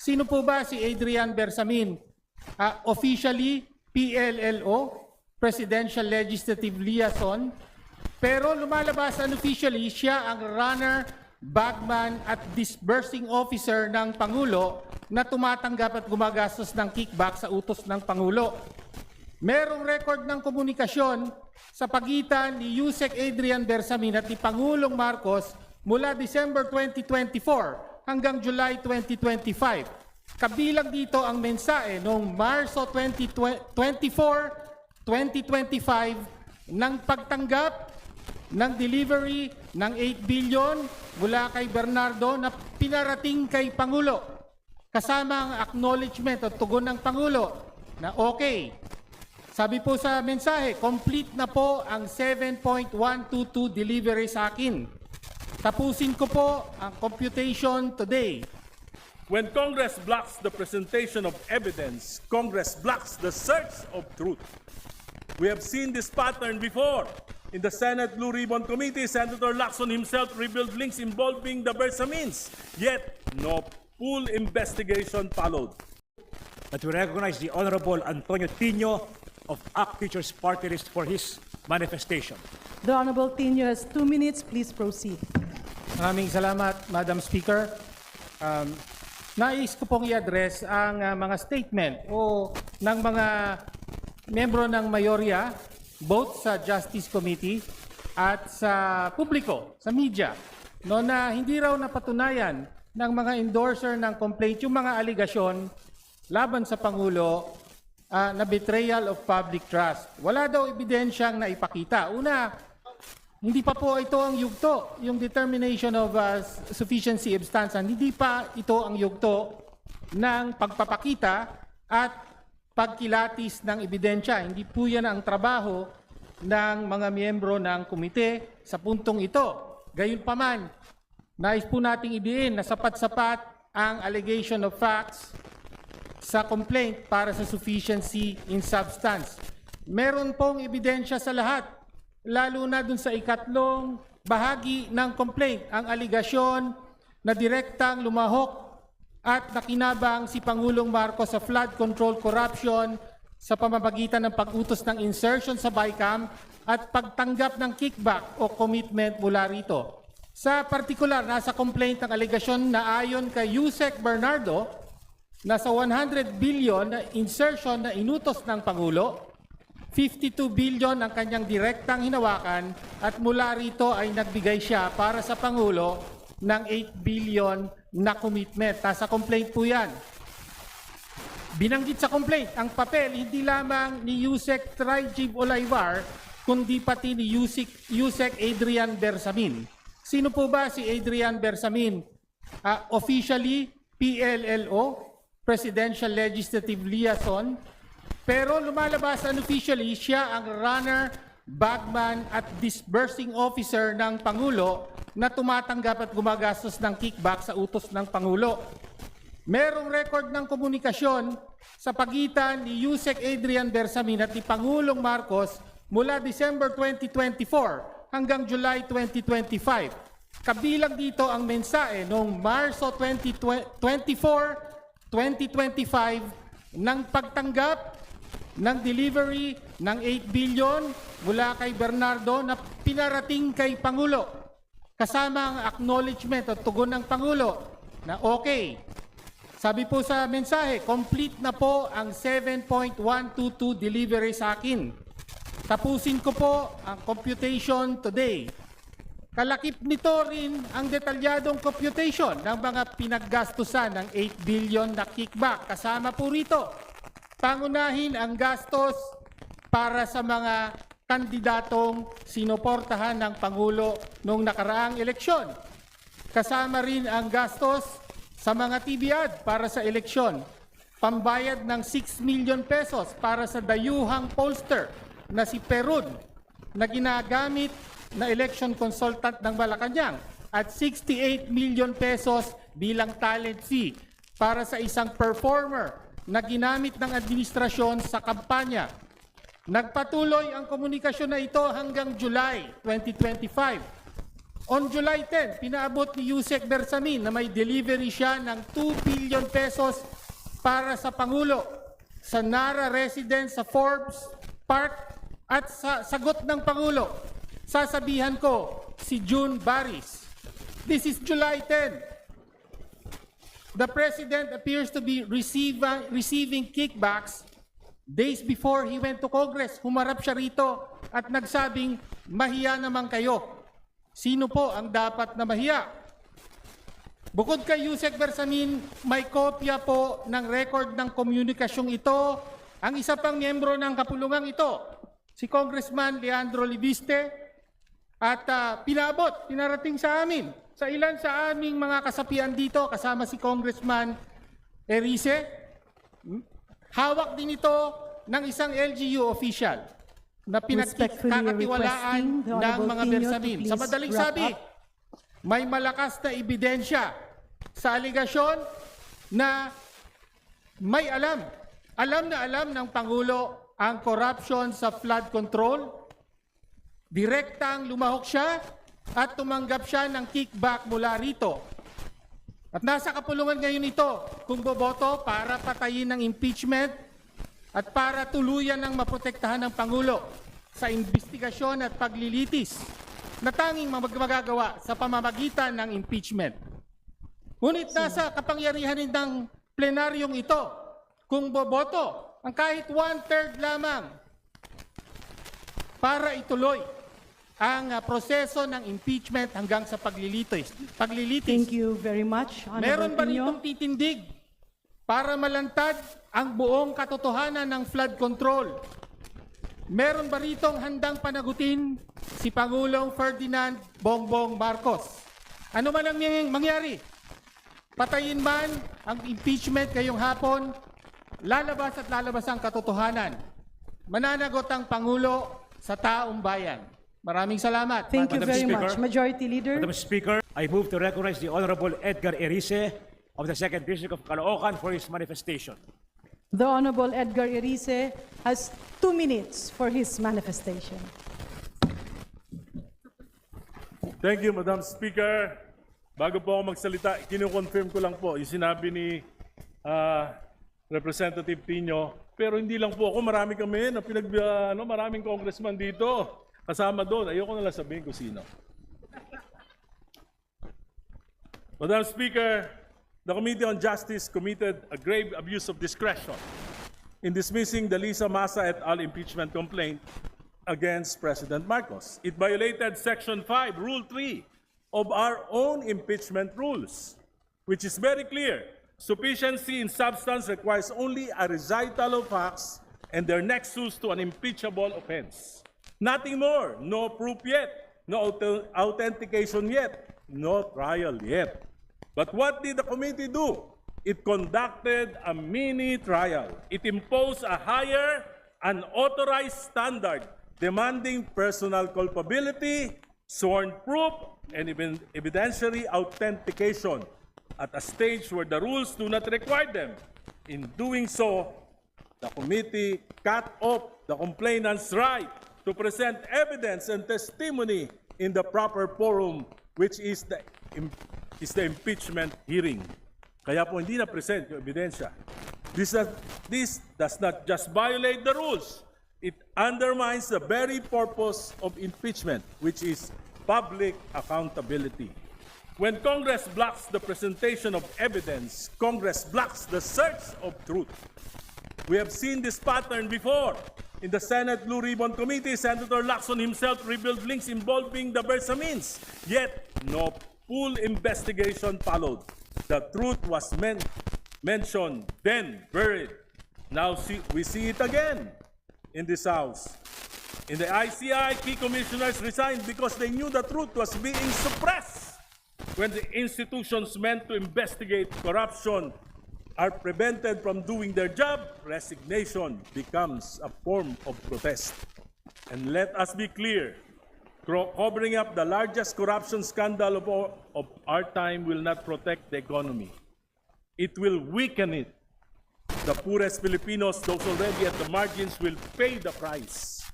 Sino po ba si Adrian Bersamin? Officially, PLLO, Presidential Legislative Liaison, pero lumalabas unofficially siya ang runner, bagman at disbursing officer ng Pangulo na tumatanggap at gumagastos ng kickback sa utos ng Pangulo. Merong record ng komunikasyon sa pagitan ni Yusek Adrian Bersamin at ni Pangulong Marcos mula December 2024 hanggang July 2025. Kabilang dito ang mensahe noong Marso 2025 ng pagtanggap ng delivery ng 8 billion mula kay Bernardo na pinarating kay Pangulo. Kasama ang acknowledgement at tugon ng Pangulo na okay. Sabi po sa mensahe, complete na po ang 7.122 delivery sa akin. Tapusin ko po ang computation today. When Congress blocks the presentation of evidence, Congress blocks the search of truth. We have seen this pattern before. In the Senate Blue Ribbon Committee, Senator Lacson himself revealed links involving the Bersamins, yet no full investigation followed. That we recognize the Honorable Antonio Tino of ACT Teachers Party List for his manifestation. The Honorable Tino has 2 minutes. Please proceed. Maraming salamat, Madam Speaker. Nais ko pong i-address ang mga statement o ng mga membro ng mayorya, both sa Justice Committee at sa publiko, sa media, no, na hindi raw napatunayan ng mga endorser ng complaint yung mga aligasyon laban sa Pangulo na betrayal of public trust. Wala daw ebidensyang naipakita. Una, hindi pa po ito ang yugto, yung determination of sufficiency of stance. Hindi pa ito ang yugto ng pagpapakita at pagkilatis ng ebidensya. Hindi po yan ang trabaho ng mga miyembro ng komite sa puntong ito. Gayunpaman, nais po nating idiin na sapat-sapat ang allegation of facts sa complaint para sa sufficiency in substance. Meron pong ebidensya sa lahat, lalo na dun sa ikatlong bahagi ng complaint, ang aligasyon na direktang lumahok at nakinabang si Pangulong Marcos sa flood control corruption sa pamamagitan ng pag-utos ng insertion sa BICAM at pagtanggap ng kickback o commitment mula rito. Sa partikular, nasa complaint ang aligasyon na ayon kay Yusek Bernardo, nasa 100 billion na insertion na inutos ng Pangulo, 52 billion ang kanyang direktang hinawakan at mula rito ay nagbigay siya para sa Pangulo ng 8 billion na commitment. Nasa complaint po yan. Binanggit sa complaint, ang papel hindi lamang ni Yusek Trajib Olayvar, kundi pati ni Yusek Adrian Bersamin. Sino po ba si Adrian Bersamin? Officially, PLLO, Presidential Legislative Liaison, pero lumalabas unofficially siya ang runner, bagman at disbursing officer ng Pangulo na tumatanggap at gumagastos ng kickback sa utos ng Pangulo. Merong record ng komunikasyon sa pagitan ni Yusek Adrian Bersamin at ni Pangulong Marcos mula December 2024 hanggang July 2025. Kabilang dito ang mensahe noong Marso 2025 ng pagtanggap ng delivery ng 8 billion mula kay Bernardo na pinarating kay Pangulo. Kasama ang acknowledgement at tugon ng Pangulo na okay. Sabi po sa mensahe, complete na po ang 7.122 delivery sa akin. Tapusin ko po ang computation today. Kalakip nito rin ang detalyadong computation ng mga pinaggastusan ng 8 billion na kickback. Kasama po rito, pangunahin ang gastos para sa mga kandidatong sinuportahan ng Pangulo noong nakaraang eleksyon. Kasama rin ang gastos sa mga TB-ad para sa eleksyon. Pambayad ng 6 million pesos para sa dayuhang pollster na si Perun na ginagamit na election consultant ng Malacanang at 68 million pesos bilang talent fee para sa isang performer na ginamit ng administrasyon sa kampanya. Nagpatuloy ang komunikasyon na ito hanggang July 2025. On July 10, pinaabot ni Yusek Bersamin na may delivery siya ng 2 billion pesos para sa Pangulo, sa Nara residence, sa Forbes Park, at sa sagot ng Pangulo. Sasabihan ko, si June Baris. This is July 10. The President appears to be receiving kickbacks days before he went to Congress. Humarap siya rito at nagsabing, mahiya naman kayo. Sino po ang dapat na mahiya? Bukod kay Yusek Bersamin, may kopya po ng record ng komunikasyong ito ang isa pang miyembro ng kapulungang ito, si Congressman Leandro Libiste, at pinarating sa amin, sa ilan sa aming mga kasapian dito, kasama si Congressman Erice. Hawak din ito ng isang LGU official na Respectfully pinagkakatiwalaan requesting the ng Honorable mga Tino to Bersamin. Sa please madaling wrap sabi, up. may malakas na ebidensya sa aligasyon na may alam na alam ng Pangulo ang corruption sa flood control. Direktang lumahok siya at tumanggap siya ng kickback mula rito. At nasa kapulungan ngayon ito kung boboto para patayin ng impeachment at para tuluyan ng maprotektahan ng Pangulo sa investigasyon at paglilitis na tanging magagawa sa pamamagitan ng impeachment. Ngunit nasa kapangyarihan ng plenaryong ito kung boboto ang kahit 1/3 lamang para ituloy ang proseso ng impeachment hanggang sa paglilitis. Thank you very much, Meron Honorable ba Tino. ritong titindig para malantad ang buong katotohanan ng flood control? Meron ba ritong handang panagutin si Pangulong Ferdinand Bongbong Marcos? Ano man ang mangyari, patayin man ang impeachment ngayong hapon, lalabas at lalabas ang katotohanan. Mananagot ang Pangulo sa taong bayan. Maraming salamat. Thank you Madam very Speaker. much. Majority Leader. Madam Speaker, I move to recognize the Honorable Edgar Erice of the 2nd District of Caloocan for his manifestation. The Honorable Edgar Erice has 2 minutes for his manifestation. Thank you, Madam Speaker. Bago po ako magsalita, kino-confirm ko lang po yung sinabi ni Representative Tino. Pero hindi lang po ako, marami kami na maraming congressman dito. Kasama doon, ayoko na lang sabihin kung sino. Madam Speaker, the Committee on Justice committed a grave abuse of discretion in dismissing the Lisa Massa et al. Impeachment complaint against President Marcos. It violated Section 5, Rule 3 of our own impeachment rules, which is very clear. Sufficiency in substance requires only a recital of facts and their nexus to an impeachable offense. Nothing more, no proof yet, no authentication yet, no trial yet. But what did the committee do? It conducted a mini trial. It imposed a higher, unauthorized standard demanding personal culpability, sworn proof, and even evidentiary authentication at a stage where the rules do not require them. In doing so, the committee cut off the complainant's right to present evidence and testimony in the proper forum, which is the impeachment hearing. Kaya po hindi na-present yung ebidensya. This does not just violate the rules, it undermines the very purpose of impeachment, which is public accountability. When Congress blocks the presentation of evidence, Congress blocks the search of truth. We have seen this pattern before. In the Senate Blue Ribbon Committee, Senator Lacson himself revealed links involving the Bersamins, yet no full investigation followed. The truth was mentioned, then buried. Now we see it again in this House. In the ICI, key commissioners resigned because they knew the truth was being suppressed. When the institutions meant to investigate corruption are prevented from doing their job, resignation becomes a form of protest. And let us be clear, covering up the largest corruption scandal of our time will not protect the economy. It will weaken it. The poorest Filipinos, those already at the margins, will pay the price.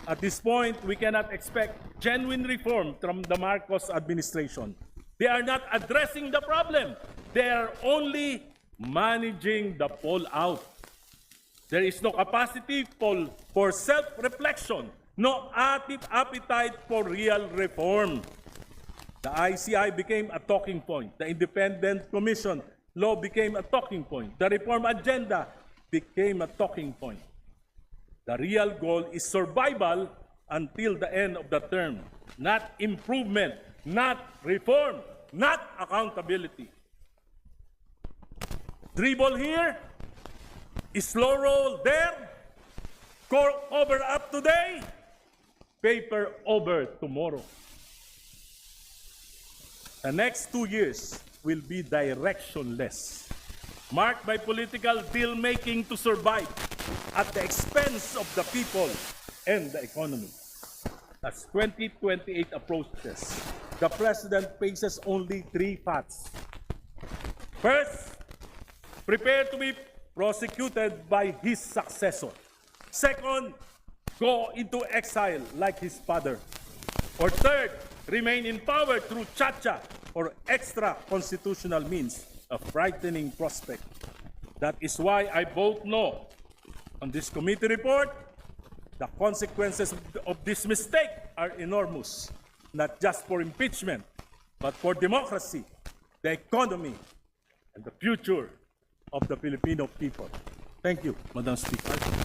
At this point, we cannot expect genuine reform from the Marcos administration. They are not addressing the problem. They are only managing the fallout. There is no capacity for self-reflection, no active appetite for real reform. The ICI became a talking point. The Independent Commission law became a talking point. The reform agenda became a talking point. The real goal is survival until the end of the term, not improvement, not reform, not accountability. Dribble here, slow roll there, cover up today, paper over tomorrow. The next 2 years will be directionless, marked by political deal-making to survive at the expense of the people and the economy. As 2028 approaches, the President faces only 3 paths. First, prepare to be prosecuted by his successor. Second, go into exile like his father. Or third, remain in power through chacha or extra constitutional means, a frightening prospect. That is why I vote no on this committee report. The consequences of this mistake are enormous, not just for impeachment, but for democracy, the economy, and the future of the Filipino people. Thank you, Madam Speaker.